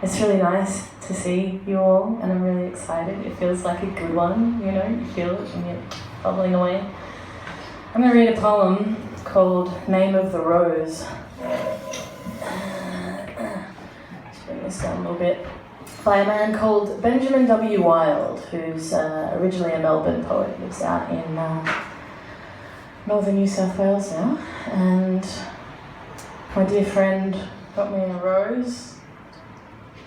It's really nice to see you all, and I'm really excited. It feels like a good one, you know, you feel it when you're bubbling away. I'm going to read a poem called Name of the Rose. Let's bring this down a little bit. By a man called Benjamin W. Wild, who's originally a Melbourne poet, lives out in northern New South Wales now. And my dear friend got me a rose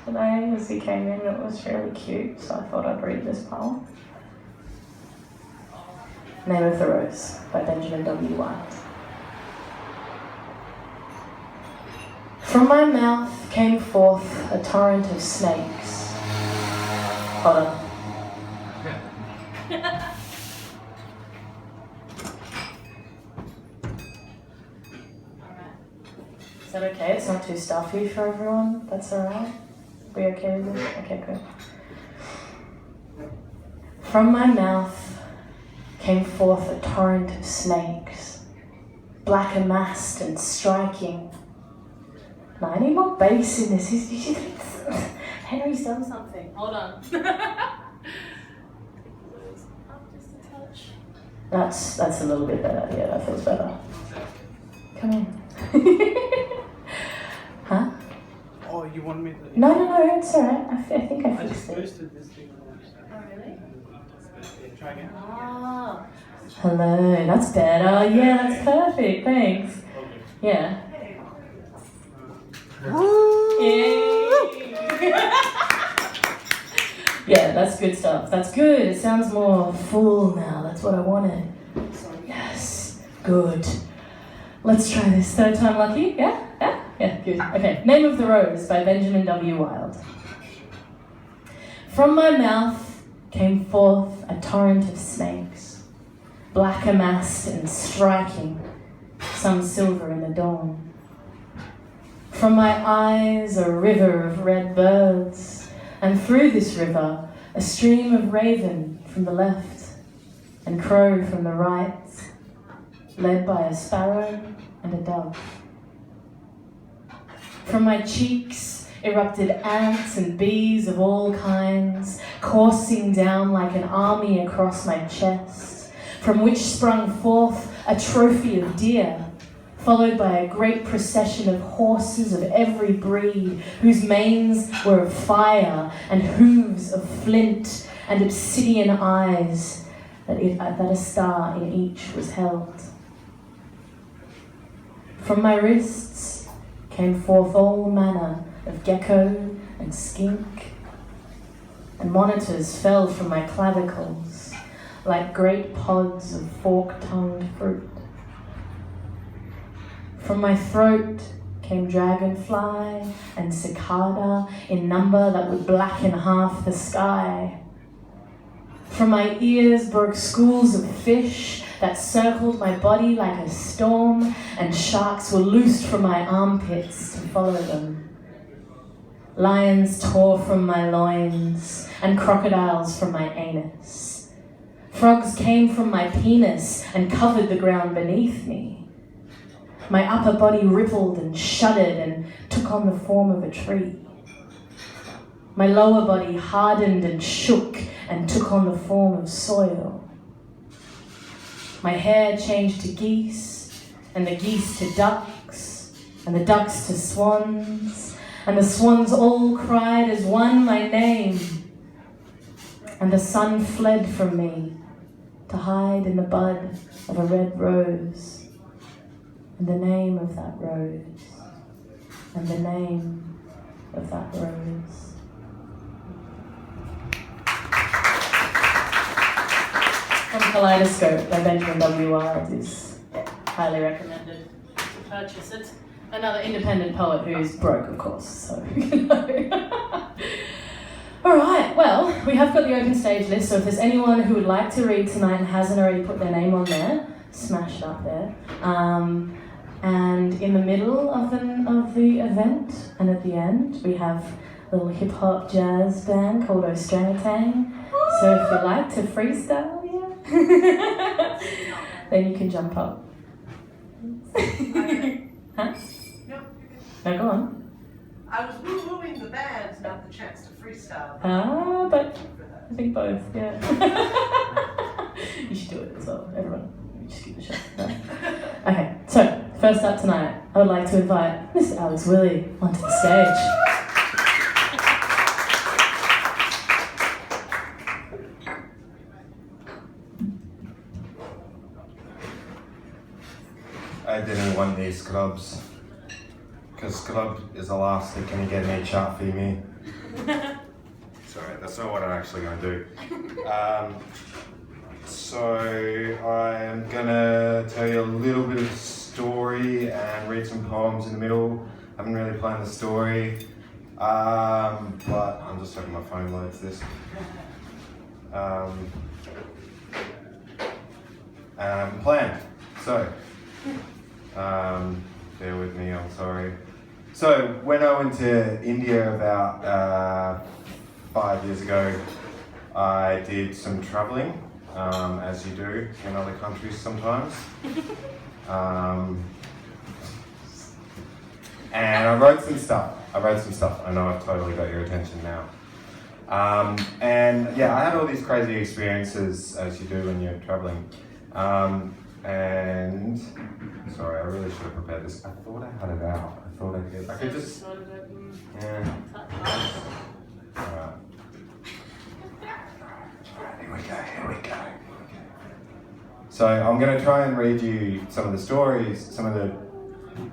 today as he came in. It was really cute, so I thought I'd read this poem. Name of the Rose by Benjamin W. Wild. From my mouth came forth a torrent of snakes. Hold on. Is that okay? It's not too stuffy for everyone? That's alright? We okay with this? Okay, good. From my mouth came forth a torrent of snakes, black amassed and striking. No, I need more bass in this. Henry's done something. Hold on. Just a touch. That's a little bit better. Yeah, that feels better. Come in. Huh? Oh, you want me to? No, it's alright. I think I fixed it. Posted this thing. Oh, really? Try again. Ah. Hello, that's better. Yeah, that's perfect. Thanks. Okay. Yeah. Yeah, that's good stuff. That's good. It sounds more full now. That's what I wanted. Yes. Good. Let's try this. Third time lucky? Yeah? Yeah, good. Okay. Name of the Rose by Benjamin W. Wild. From my mouth came forth a torrent of snakes, black amassed and striking, some silver in the dawn. From my eyes a river of red birds, and through this river a stream of raven from the left and crow from the right, led by a sparrow and a dove. From my cheeks erupted ants and bees of all kinds, coursing down like an army across my chest, from which sprung forth a trophy of deer, followed by a great procession of horses of every breed, whose manes were of fire and hooves of flint and obsidian eyes, that a star in each was held. From my wrists came forth all manner of gecko and skink, and monitors fell from my clavicles like great pods of fork-tongued fruit. From my throat came dragonfly and cicada in number that would blacken half the sky. From my ears broke schools of fish that circled my body like a storm, and sharks were loosed from my armpits to follow them. Lions tore from my loins, and crocodiles from my anus. Frogs came from my penis and covered the ground beneath me. My upper body rippled and shuddered and took on the form of a tree. My lower body hardened and shook and took on the form of soil. My hair changed to geese, and the geese to ducks, and the ducks to swans, and the swans all cried as one my name. And the sun fled from me to hide in the bud of a red rose. And the name of that rose, and the name of that rose. From Kaleidoscope by Benjamin W. Wild is highly recommended to purchase it. Another independent poet who's broke, of course, so you know. Alright, well, we have got the open stage list, so if there's anyone who would like to read tonight and hasn't already put their name on there, smash it up there. And in the middle of the event and at the end, we have a little hip-hop jazz band called Ostrangutang. So if you like to freestyle, yeah, then you can jump up. Huh? No, No, go on. I was woo-wooing the band, not the chance to freestyle. But For that. I think both, yeah. You should do it as well, everyone. Just keep the show. No. Okay, so first up tonight, I would like to invite Mr. Alex Willie onto the stage. I didn't want these clubs, because club is the last thing can get any chart for me. Sorry, that's not what I'm actually going to do. So I am going to tell you a little bit of a story and read some poems in the middle. I haven't really planned the story, but I'm just hoping my phone loads this. Planned. So, bear with me, I'm sorry. So, when I went to India about 5 years ago, I did some travelling, as you do in other countries sometimes. And I wrote some stuff. I know I've totally got your attention now. And yeah, I had all these crazy experiences, as you do when you're travelling. And sorry, I really should have prepared this. I thought I had it out. I could just. Yeah. Alright. Here we go. So I'm going to try and read you some of the stories, some of the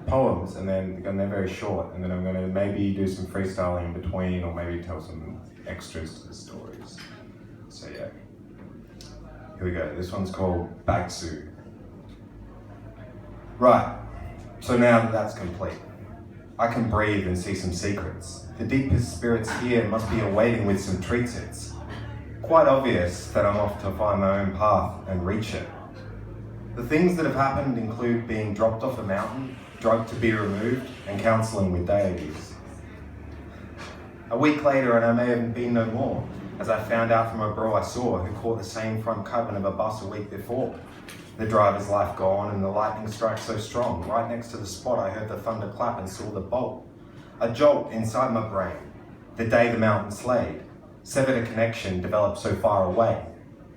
poems, and they're very short, and then I'm going to maybe do some freestyling in between, or maybe tell some extras to the stories. So yeah. Here we go. This one's called Bagsu. Right. So now that that's complete, I can breathe and see some secrets. The deepest spirits here must be awaiting with some treats. It's quite obvious that I'm off to find my own path and reach it. The things that have happened include being dropped off a mountain, drugged to be removed, and counselling with deities. A week later, and I may have been no more, as I found out from a bro I saw who caught the same front cabin of a bus a week before. The driver's life gone and the lightning strike so strong. Right next to the spot I heard the thunder clap and saw the bolt. A jolt inside my brain. The day the mountain slayed. Severed a connection developed so far away.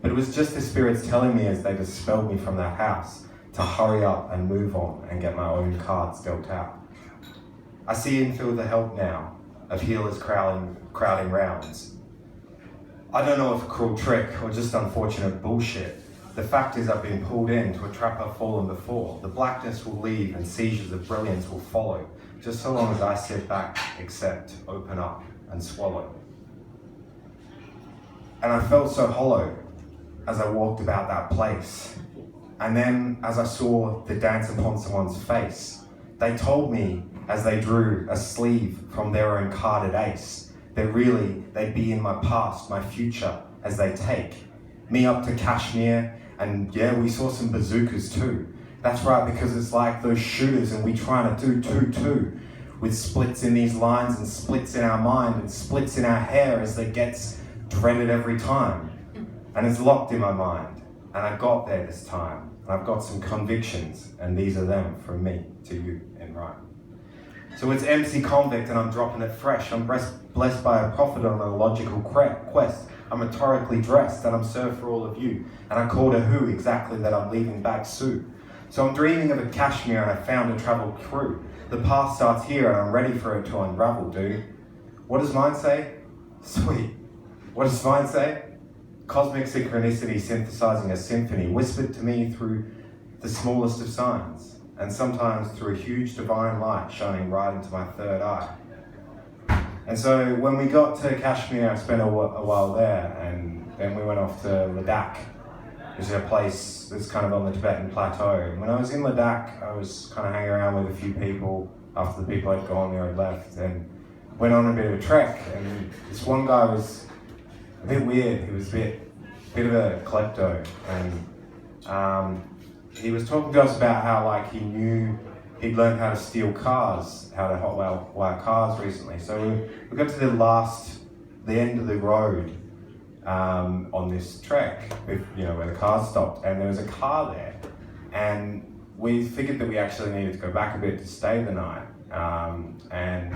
But it was just the spirits telling me as they dispelled me from that house to hurry up and move on and get my own cards dealt out. I see and feel the help now of healers crowding rounds. I don't know if a cruel trick or just unfortunate bullshit. The fact is I've been pulled into a trap I've fallen before. The blackness will leave and seizures of brilliance will follow, just so long as I sit back, accept, open up, and swallow. And I felt so hollow as I walked about that place. And then as I saw the dance upon someone's face, they told me as they drew a sleeve from their own carded ace, that really they'd be in my past, my future, as they take me up to Kashmir. And yeah, we saw some bazookas too. That's right, because it's like those shooters and we trying to do too. With splits in these lines and splits in our mind and splits in our hair as it gets dreaded every time. And it's locked in my mind. And I got there this time. And I've got some convictions, and these are them from me to you in rhyme. So it's MC Convict and I'm dropping it fresh. I'm blessed by a prophet on a logical quest. I'm rhetorically dressed and I'm served for all of you. And I called a who exactly that I'm leaving back soon. So I'm dreaming of a Kashmir and I found a travel crew. The path starts here and I'm ready for it to unravel, dude. What does mine say? Sweet. What does mine say? Cosmic synchronicity synthesizing a symphony whispered to me through the smallest of signs. And sometimes through a huge divine light shining right into my third eye. And so when we got to Kashmir, I spent a while there, and then we went off to Ladakh, which is a place that's kind of on the Tibetan plateau. And when I was in Ladakh, I was kind of hanging around with a few people after the people had gone there had left, and went on a bit of a trek. And this one guy was a bit weird. He was a bit of a klepto, and he was talking to us about how like he'd learned how to steal cars, how to hotwire cars recently. So we got to the end of the road on this trek, with, where the cars stopped, and there was a car there, and we figured that we actually needed to go back a bit to stay the night. And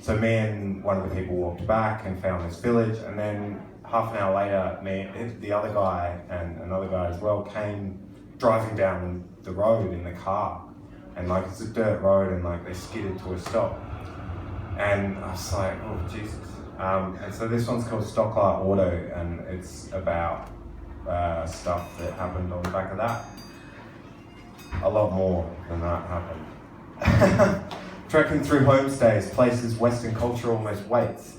So me and one of the people walked back and found this village, and then half an hour later, the other guy and another guy as well came driving down the road in the car, and like it's a dirt road, and like they skidded to a stop, and I was like, oh Jesus. And so this one's called Stocklight Auto, and it's about stuff that happened on the back of that. A lot more than that happened. Trekking through homestays, places Western culture almost waits.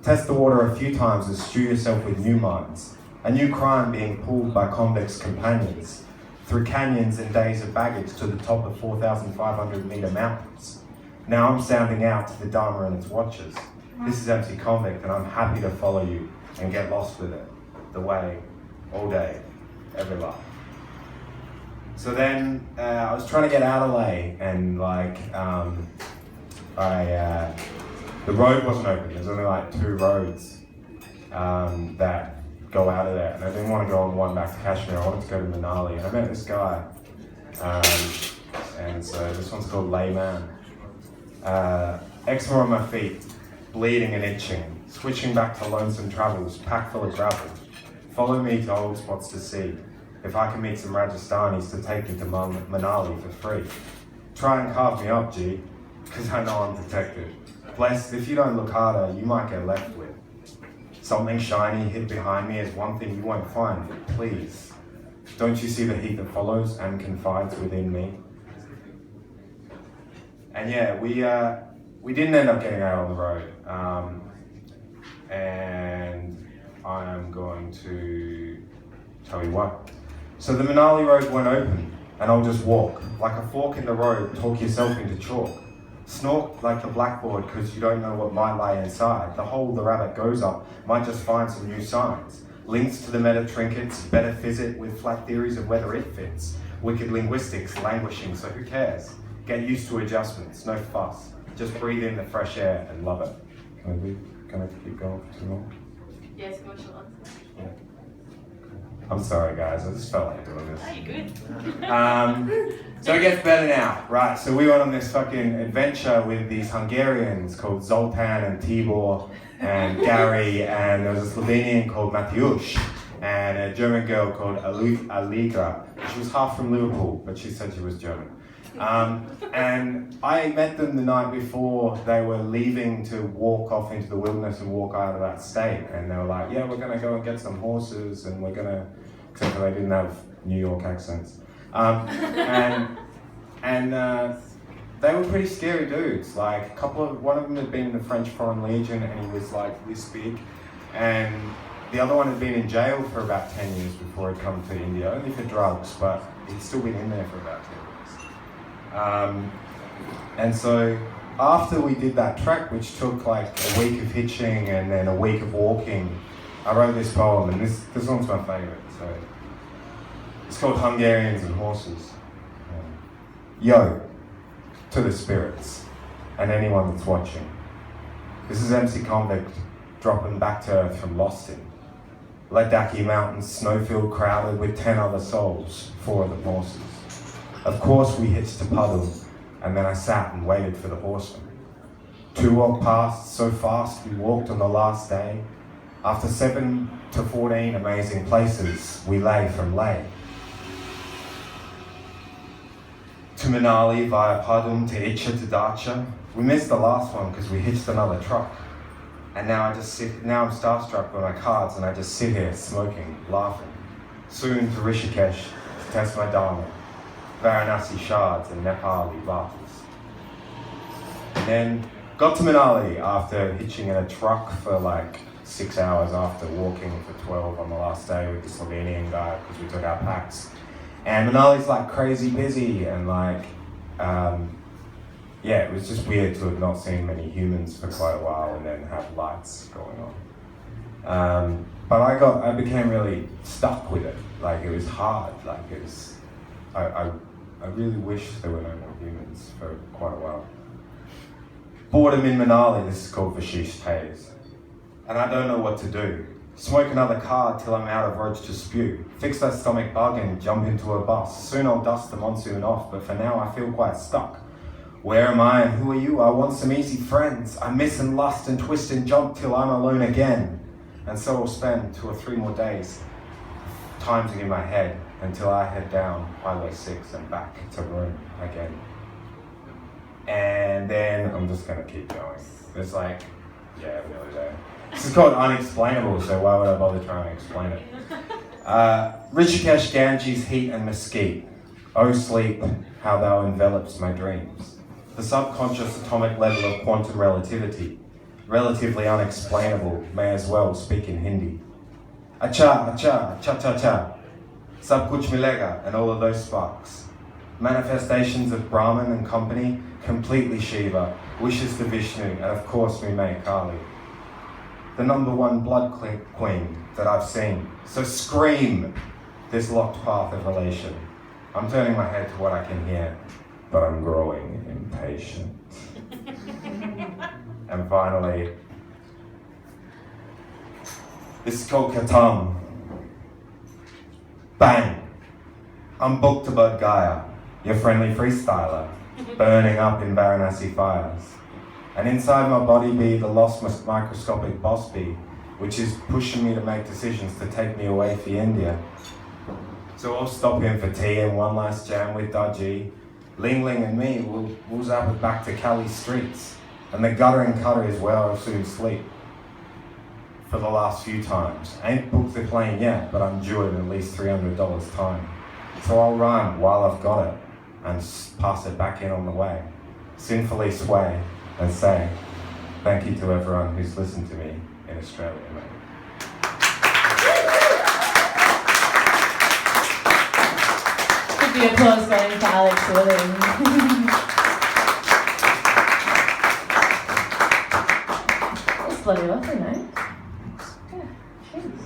Test the water a few times and stew yourself with new minds. A new crime being pulled by convicts' companions. Through canyons and days of baggage to the top of 4,500 metre mountains. Now I'm sounding out to the Dharma and its watchers. This is MC Convict, and I'm happy to follow you and get lost with it. The way, all day, every life. So then I was trying to get out of LA, and like the road wasn't open. There's only like 2 roads that go out of there, and I didn't want to go on one back to Kashmir. I wanted to go to Manali, and I met this guy, and so this one's called Layman. Eczema on my feet, bleeding and itching, switching back to lonesome travels, packed full of gravel. Follow me to old spots to see. If I can meet some Rajasthanis to take me to Manali for free. Try and carve me up, G, because I know I'm protected. Blessed, if you don't look harder, you might get left with. Something shiny hid behind me is one thing you won't find, please. Don't you see the heat that follows and confides within me? And yeah, we didn't end up getting out on the road. And I am going to tell you what. So the Manali road won't open, and I'll just walk. Like a fork in the road, talk yourself into chalk. Snort like the blackboard, because you don't know what might lie inside. The hole the rabbit goes up might just find some new signs. Links to the meta trinkets, better physic with flat theories of whether it fits. Wicked linguistics languishing, so who cares? Get used to adjustments, no fuss. Just breathe in the fresh air and love it. Can I keep going for 2 more? Yes, commercial answer. Yeah. I'm sorry guys, I just felt like doing this. Oh, you're good. So it gets better now, right? So we went on this fucking adventure with these Hungarians called Zoltan and Tibor and Gary, and there was a Slovenian called Mateusz, and a German girl called Allegra. She was half from Liverpool, but she said she was German. And I met them the night before they were leaving to walk off into the wilderness and walk out of that state. And they were like, yeah, we're gonna go and get some horses, and we're gonna, except for they didn't have New York accents. And they were pretty scary dudes. Like one of them had been in the French Foreign Legion, and he was like this big. And the other one had been in jail for about 10 years before he'd come to India, only for drugs, but he'd still been in there for about 10 years. And so after we did that trek, which took like a week of hitching and then a week of walking, I wrote this poem, and this one's my favorite. So it's called Hungarians and Horses. Yo, to the spirits and anyone that's watching. This is MC Convict dropping back to earth from Lostin. Ladakhi Mountains, snowfield crowded with 10 other souls, 4 of them horses. Of course we hitched to Puddle, and then I sat and waited for the horseman. 2 walked past so fast we walked on the last day. After 7 to 14 amazing places, we lay from Leh. To Manali via Padum to Itcha to Dacha. We missed the last one because we hitched another truck. And now I'm starstruck by my cards, and I just sit here smoking, laughing. Soon to Rishikesh to test my Dharma. Varanasi shards and Nepali vatas. And then got to Manali after hitching in a truck for like 6 hours after walking for 12 on the last day with the Slovenian guy because we took our packs. And Manali's like crazy busy, and like, yeah, it was just weird to have not seen many humans for quite a while and then have lights going on. But I became really stuck with it. Like it was hard. Like it was, I really wish there were no more humans for quite a while. Boredom in Manali, this is called Vashish Taze. And I don't know what to do. Smoke another card till I'm out of roads to spew. Fix that stomach bug and jump into a bus. Soon I'll dust the monsoon off, but for now I feel quite stuck. Where am I and who are you? I want some easy friends. I miss and lust and twist and jump till I'm alone again. And so I'll spend 2 or 3 more days timesing in my head until I head down Highway 6 and back to Rome again. And then I'm just gonna keep going. It's like, yeah, really there. This is called Unexplainable, so why would I bother trying to explain it? Rishikesh, Ganges, heat and mesquite. Oh sleep, how thou envelops my dreams. The subconscious atomic level of quantum relativity. Relatively unexplainable, may as well speak in Hindi. Acha, acha, cha-cha-cha. Sab kuch milega, and all of those sparks. Manifestations of Brahman and company, completely Shiva, wishes to Vishnu, and of course we may Kali. The #1 blood queen that I've seen. So scream this locked path of relation. I'm turning my head to what I can hear, but I'm growing impatient. And finally, this is called Katam. Bang! I'm booked to Bodh Gaya, your friendly freestyler, burning up in Varanasi fires. And inside my body be the lost microscopic boss bee, which is pushing me to make decisions to take me away for India. So I'll stop in for tea and one last jam with Daji. Ling Ling and me will zap it back to Cali streets. And the guttering cutter is where I'll soon sleep. For the last few times. Ain't booked the plane yet, but I'm due it at least $300 time. So I'll run while I've got it and pass it back in on the way. Sinfully sway and say thank you to everyone who's listened to me in Australia, mate. Could be applause going to Alex Williams. That's bloody lovely, mate. Yeah, cheers.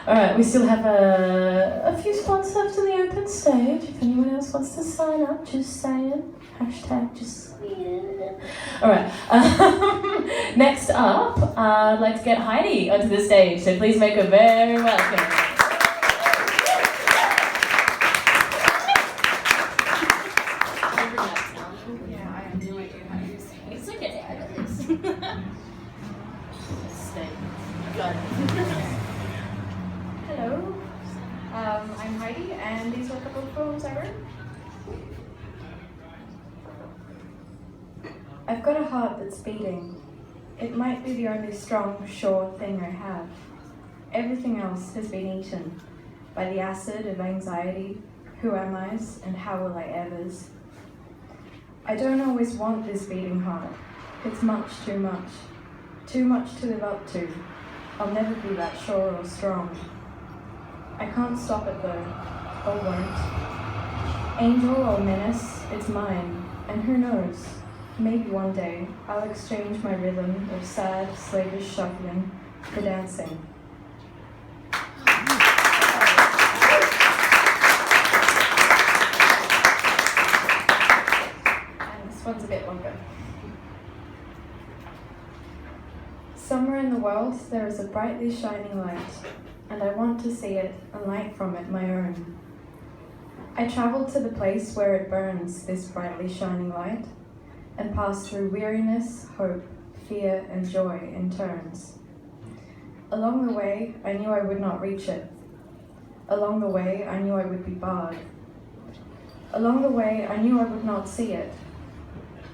Alright, we still have a few spots left in the open stage. If anyone else wants to sign up, just saying. Hashtag just saying. Alright, next up, I'd like to get Heidi onto the stage, so please make her very welcome. Yeah, I have no idea how to use it. It's okay, I got this. Stay. Got it. Hello, I'm Heidi, and these are a couple of poems I wrote. I've got a heart that's beating. It might be the only strong, sure thing I have. Everything else has been eaten by the acid of anxiety, who am I's and how will I ever's. I don't always want this beating heart. It's much too much to live up to. I'll never be that sure or strong. I can't stop it though, or won't. Angel or menace, it's mine, and who knows, maybe one day I'll exchange my rhythm of sad, slavish shuffling for dancing. And this one's a bit longer. Somewhere in the world there is a brightly shining light, and I want to see it and light from it my own. I travel to the place where it burns, this brightly shining light, and pass through weariness, hope, fear, and joy in turns. Along the way, I knew I would not reach it. Along the way, I knew I would be barred. Along the way, I knew I would not see it.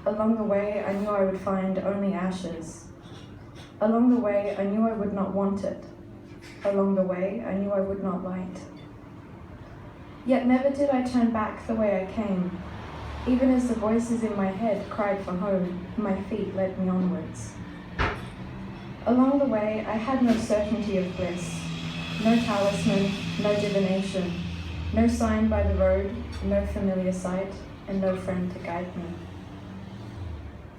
Along the way, I knew I would find only ashes. Along the way, I knew I would not want it. Along the way, I knew I would not light. Yet never did I turn back the way I came. Even as the voices in my head cried for home, my feet led me onwards. Along the way, I had no certainty of bliss, no talisman, no divination, no sign by the road, no familiar sight, and no friend to guide me.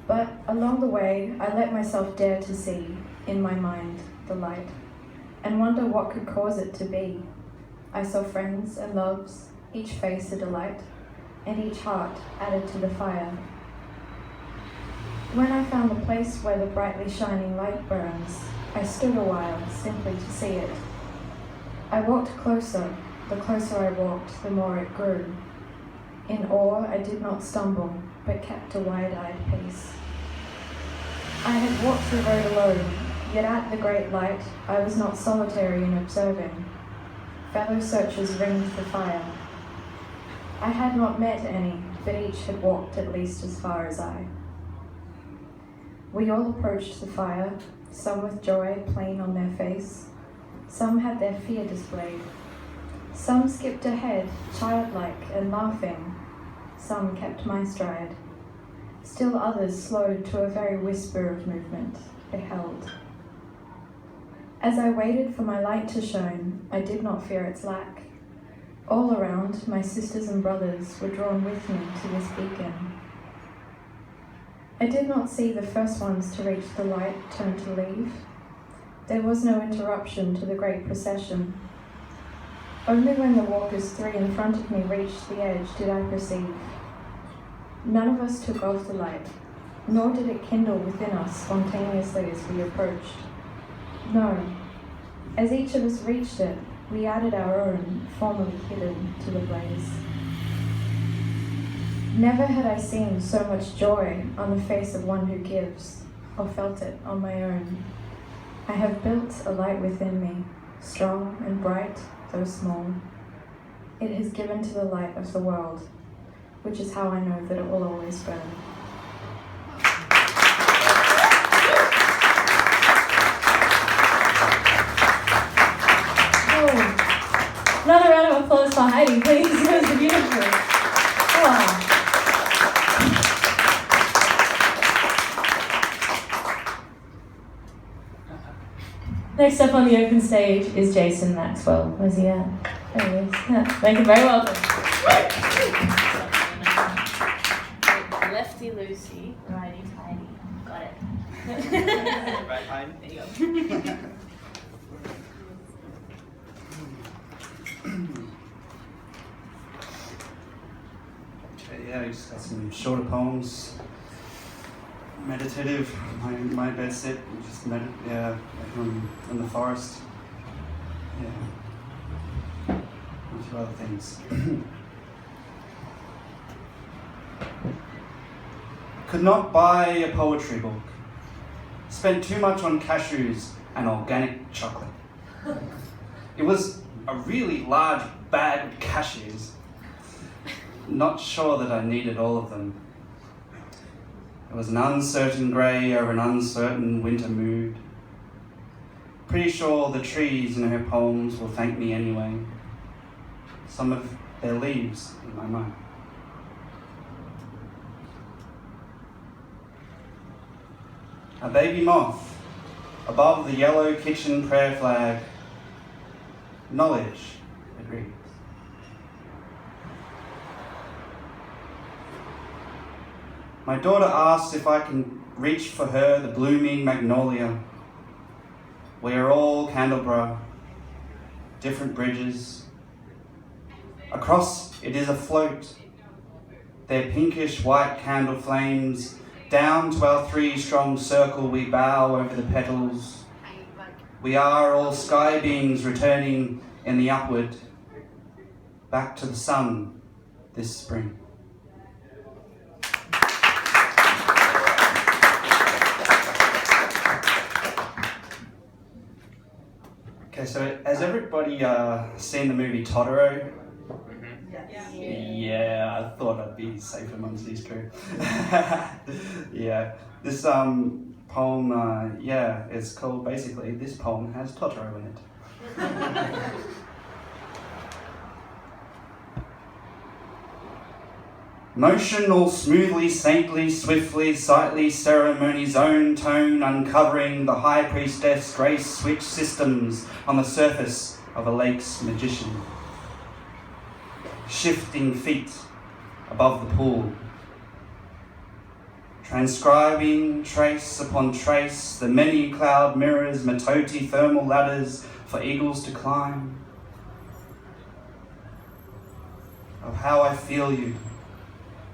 But along the way, I let myself dare to see, in my mind, the light, and wonder what could cause it to be. I saw friends and loves, each face a delight, and each heart added to the fire. When I found the place where the brightly shining light burns, I stood a while simply to see it. I walked closer. The closer I walked, the more it grew. In awe, I did not stumble, but kept a wide-eyed pace. I had walked the road alone, yet at the great light, I was not solitary in observing. Fellow searchers ringed the fire. I had not met any, but each had walked at least as far as I. We all approached the fire, some with joy plain on their face, some had their fear displayed. Some skipped ahead, childlike and laughing, some kept my stride. Still others slowed to a very whisper of movement, they held. As I waited for my light to shine, I did not fear its lack. All around, my sisters and brothers were drawn with me to this beacon. I did not see the first ones to reach the light turn to leave. There was no interruption to the great procession. Only when the walkers three in front of me reached the edge did I perceive. None of us took off the light, nor did it kindle within us spontaneously as we approached. No, as each of us reached it, we added our own, formerly hidden, to the blaze. Never had I seen so much joy on the face of one who gives, or felt it on my own. I have built a light within me, strong and bright, though small. It has given to the light of the world, which is how I know that it will always burn. Oh, another round of applause for Heidi, please. That was beautiful. Wow. Next up on the open stage is Jason Maxwell. Where's he at? There he is. Yeah. Make him very welcome. Lefty loosey, righty tighty. Got it. Right behind. There you go. Okay, yeah, I just got some shorter poems. Meditative. My bed sit. Just like in the forest. Yeah. And a few other things. Could not buy a poetry book. Spent too much on cashews and organic chocolate. It was a really large bag of cashews. Not sure that I needed all of them. It was an uncertain grey over an uncertain winter mood. Pretty sure the trees in her poems will thank me anyway. Some of their leaves in my mind. A baby moth above the yellow kitchen prayer flag. Knowledge, it reads. My daughter asks if I can reach for her the blooming magnolia. We are all Candelbra, different bridges. Across it is afloat, their pinkish white candle flames. Down to our three strong circle we bow over the petals. We are all sky beings returning in the upward, back to the sun this spring. Okay, so has everybody seen the movie Totoro? Yeah, I thought I'd be safe amongst these two. Yeah, this poem, it's called basically, this poem has Totoro in it. Motion all smoothly, saintly, swiftly, sightly, ceremony's own tone, uncovering the high priestess grace switch systems on the surface of a lake's magician. Shifting feet above the pool. Transcribing trace upon trace, the many cloud mirrors, Matoti thermal ladders for eagles to climb. Of how I feel you.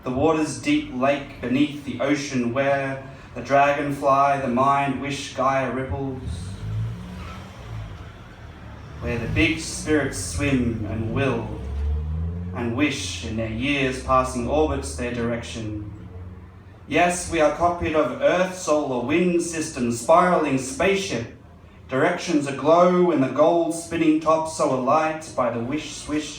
The water's deep lake beneath the ocean where the dragonfly, the mind wish Gaia ripples. Where the big spirits swim and will. and wish in their years passing orbits their direction. Yes, we are cockpit of Earth, solar, wind system, spiraling spaceship, directions aglow in the gold spinning top so alight by the wish swish